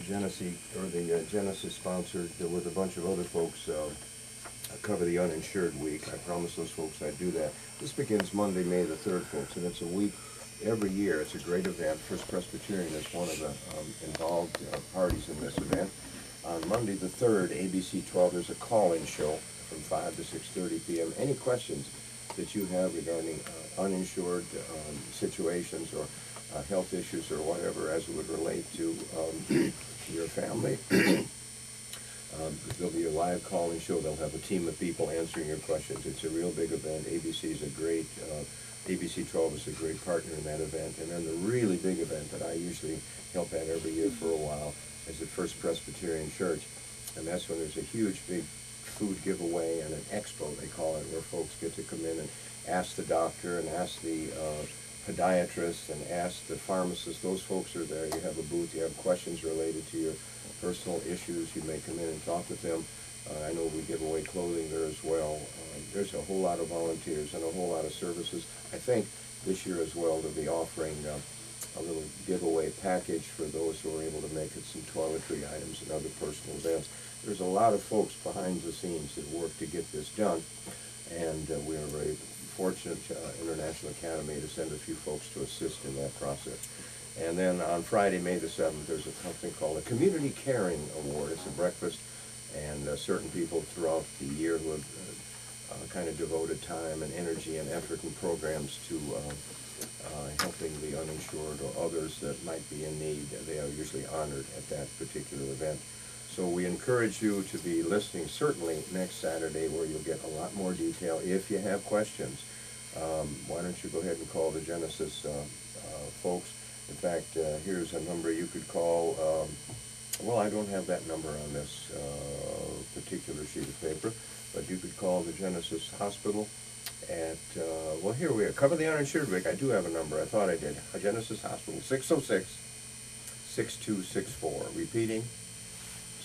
Genesis sponsored with a bunch of other folks cover the Uninsured Week. I promised those folks I'd do that. This begins Monday, May the 3rd, folks, and it's a week every year. It's a great event. First Presbyterian is one of the involved parties in this event. On Monday the 3rd, ABC 12, there's a call-in show from 5 to 6:30 p.m. Any questions that you have regarding uninsured situations or health issues or whatever as it would relate to your family. There'll be a live call-in show. They'll have a team of people answering your questions. It's a real big event. ABC 12 is a great partner in that event. And then the really big event that I usually help at every year for a while is at First Presbyterian Church. And that's when there's a huge, big food giveaway and an expo, they call it, where folks get to come in and ask the doctor and ask the podiatrist and ask the pharmacist. Those folks are there. You have a booth. You have questions related to your personal issues. You may come in and talk with them. I know we give away clothing there as well. There's a whole lot of volunteers and a whole lot of services. I think this year as well they'll be offering a little giveaway package for those who are able to make it, some toiletry items and other personal events. There's a lot of folks behind the scenes that work to get this done, and we are very fortunate, International Academy, to send a few folks to assist in that process. And then on Friday, May the 7th, there's something called a Community Caring Award. It's a breakfast, and certain people throughout the year who have kind of devoted time and energy and effort and programs to helping the uninsured or others that might be in need. They are usually honored at that particular event. So we encourage you to be listening certainly next Saturday, where you'll get a lot more detail. If you have questions, why don't you go ahead and call the Genesis folks. In fact, here's a number you could call. Well, I don't have that number on this particular sheet of paper, but you could call the Genesis Hospital at, well, here we are. Cover the Uninsured Week. I do have a number. I thought I did. Genesis Hospital, 606-6264. Repeating,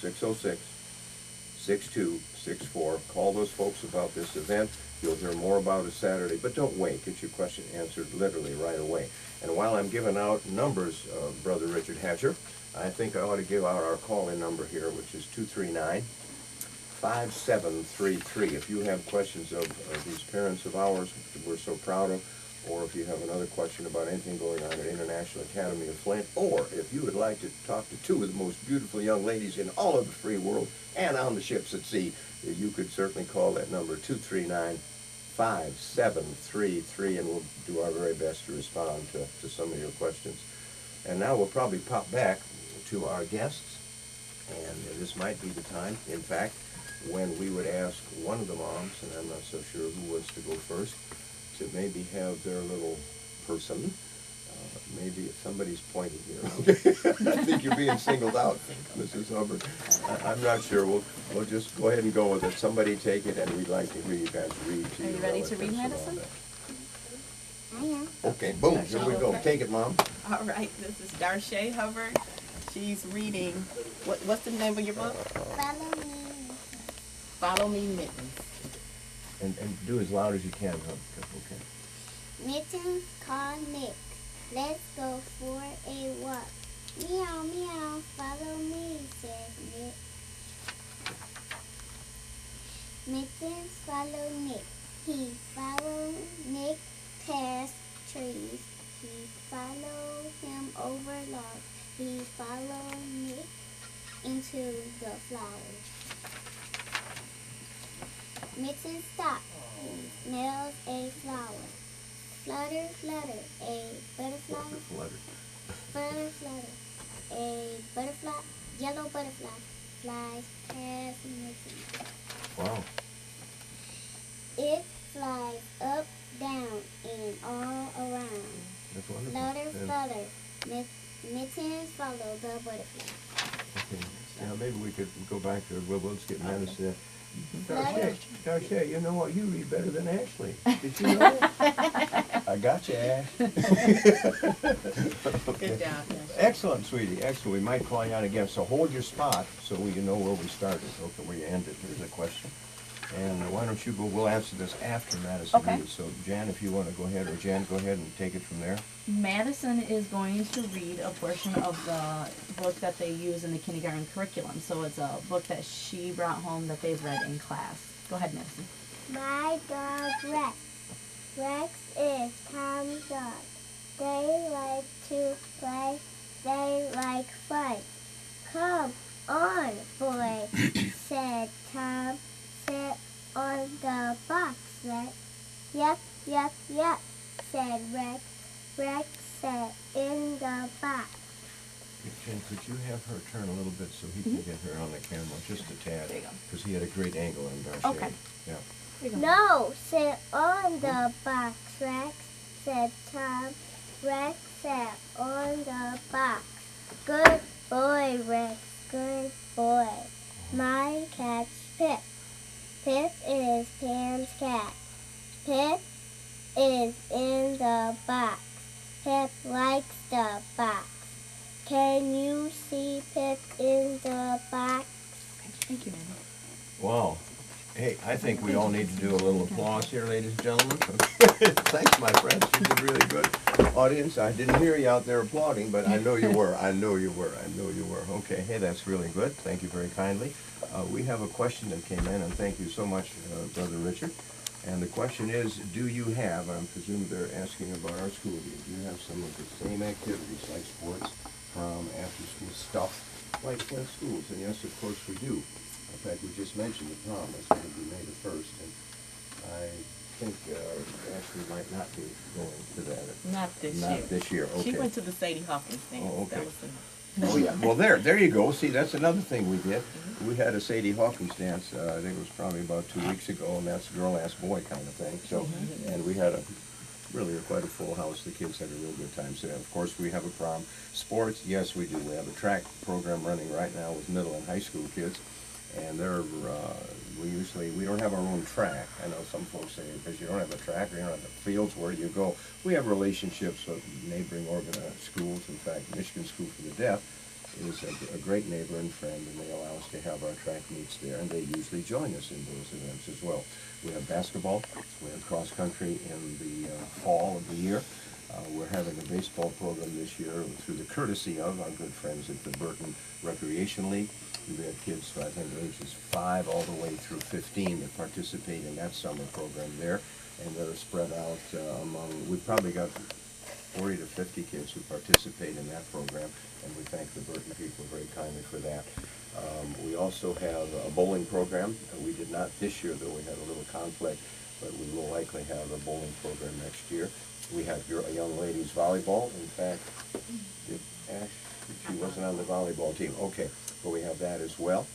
606-6264. Call those folks about this event. You'll hear more about it Saturday, but don't wait. Get your question answered literally right away. And while I'm giving out numbers, Brother Richard Hatcher, I think I ought to give out our call-in number here, which is 239-5733. If you have questions of these parents of ours that we're so proud of, or if you have another question about anything going on at International Academy of Flint, or if you would like to talk to two of the most beautiful young ladies in all of the free world and on the ships at sea, you could certainly call that number, 239-5733, and we'll do our very best to respond to some of your questions. And now we'll probably pop back to our guests, and this might be the time, in fact, when we would ask one of the moms, and I'm not so sure who wants to go first, to maybe have their little person. Maybe if somebody's pointing here. I think you're being singled out, Mrs. Hubbard. I'm not sure. We'll just go ahead and go with it. Somebody take it, and we'd like to hear you guys read to you. Are you ready to read, Madison? I am. Okay, boom, here we go. Take it, Mom. All right, this is Darche Hubbard. She's reading, what's the name of your book? Follow me. Follow Me, Mittens. And do as loud as you can, huh? Okay. Mittens called Nick. Let's go for a walk. Meow, meow, follow me, says Nick. Mittens followed Nick. He followed Nick past trees. He followed him over logs. He followed Nick into the flowers. Mittens stopped. He smells a flower. Flutter, flutter, a butterfly. Flutter, flutter, a butterfly. Yellow butterfly flies past Mittens. Wow. It flies up, down, and all around. That's wonderful. Flutter, flutter. Mittens follow the butterfly. Okay. Now maybe we could go back to, well, let's get Madison. Flutter. Darche, you know what? You read better than Ashley. Did you know that? I got you, Ash. Good job, Darche. Excellent, sweetie. Excellent. We might call you out again. So hold your spot so we know where we started. Okay, where you ended. Here's a question. And why don't you go? We'll answer this after Madison Okay. reads. So Jan, if you want to go ahead, or Jan, go ahead and take it from there. Madison is going to read a portion of the book that they use in the kindergarten curriculum. So it's a book that she brought home that they've read in class. Go ahead, Madison. My dog Rex. Rex is Tom's dog. They like to play. They like fun. Come on, boy, said Tom. Sit on the box, Rex. Yep, yep, yep, said Rex. Rex sat in the box. Jen, could you have her turn a little bit so he can get her on the camera, just a tad? There you go. Because he had a great angle on Darcy. Okay. Yeah. There you go. No, sit on the box, Rex, said Tom. Rex sat on the box. Good boy, Rex, good boy. My cat's Pip. Pip is Pam's cat. Pip is in the box. Pip likes the box. Can you see Pip in the box? Okay, thank you, Madison. Wow. Hey, I think we all need to do a little applause here, ladies and gentlemen. Thanks, my friends. You did really good. Audience, I didn't hear you out there applauding, but I know you were. I know you were. I know you were. Okay, hey, that's really good. Thank you very kindly. We have a question that came in, and thank you so much, Brother Richard. And the question is, do you have, I presume they're asking about our school, do you have some of the same activities like sports, prom, after-school stuff like Flint schools? And yes, of course we do. In fact, we just mentioned the prom. That's going to be May the 1st, and I think Ashley might not be going to that. Not this year. Not this year, okay. She went to the Sadie Hawkins dance. Oh, okay. That was the, Oh, yeah. Well, there you go. See, that's another thing we did. We had a Sadie Hawkins dance, I think it was probably about 2 weeks ago, and that's girl ask boy kind of thing. So, and we had quite a full house. The kids had a real good time. So, of course, we have a prom. Sports, yes, we do. We have a track program running right now with middle and high school kids. And we don't have our own track. I know some folks say, because you don't have a track or you don't have the fields, where do you go? We have relationships with neighboring schools. In fact, Michigan School for the Deaf is a great neighbor and friend, and they allow us to have our track meets there, and they usually join us in those events as well. We have basketball, we have cross country in the fall of the year. We're having a baseball program this year through the courtesy of our good friends at the Burton Recreation League. We have kids, I think, ages 5 all the way through 15 that participate in that summer program there, and they're spread out among, we've probably got 40 to 50 kids who participate in that program, and we thank the Burton people very kindly for that. We also have a bowling program. We did not this year, though we had a little conflict, but we will likely have a bowling program next year. We have a young ladies volleyball. In fact, did Ash, she wasn't on the volleyball team. Okay, but we have that as well.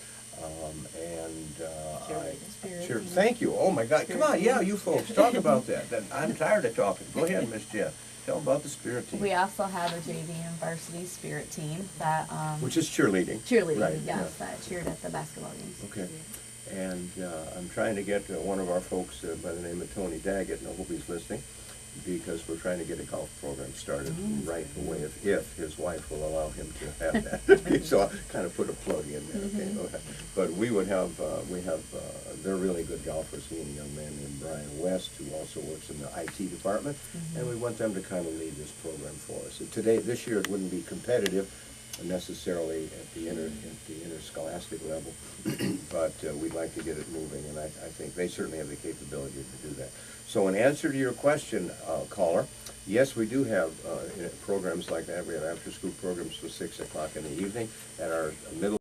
Sure. Thank you. Oh my God, come on, yeah, you folks, talk about that. I'm tired of talking. Go ahead, Miss Jeff. Tell about the spirit team. We also have a JV and varsity spirit team that which is cheerleading. Cheerleading, right, yes, that cheered at the basketball games. Okay. And I'm trying to get one of our folks by the name of Tony Daggett, and I hope he's listening, because we're trying to get a golf program started right away if his wife will allow him to have that. So I'll kind of put a plug in there. Okay. But we have they're really good golfers. He and a young man named Brian West, who also works in the IT department, and we want them to kind of lead this program for us. So this year it wouldn't be competitive necessarily at the interscholastic level, but we'd like to get it moving, and I think they certainly have the capability to do that. So in answer to your question, caller, yes, we do have programs like that. We have after-school programs for 6 o'clock in the evening at our middle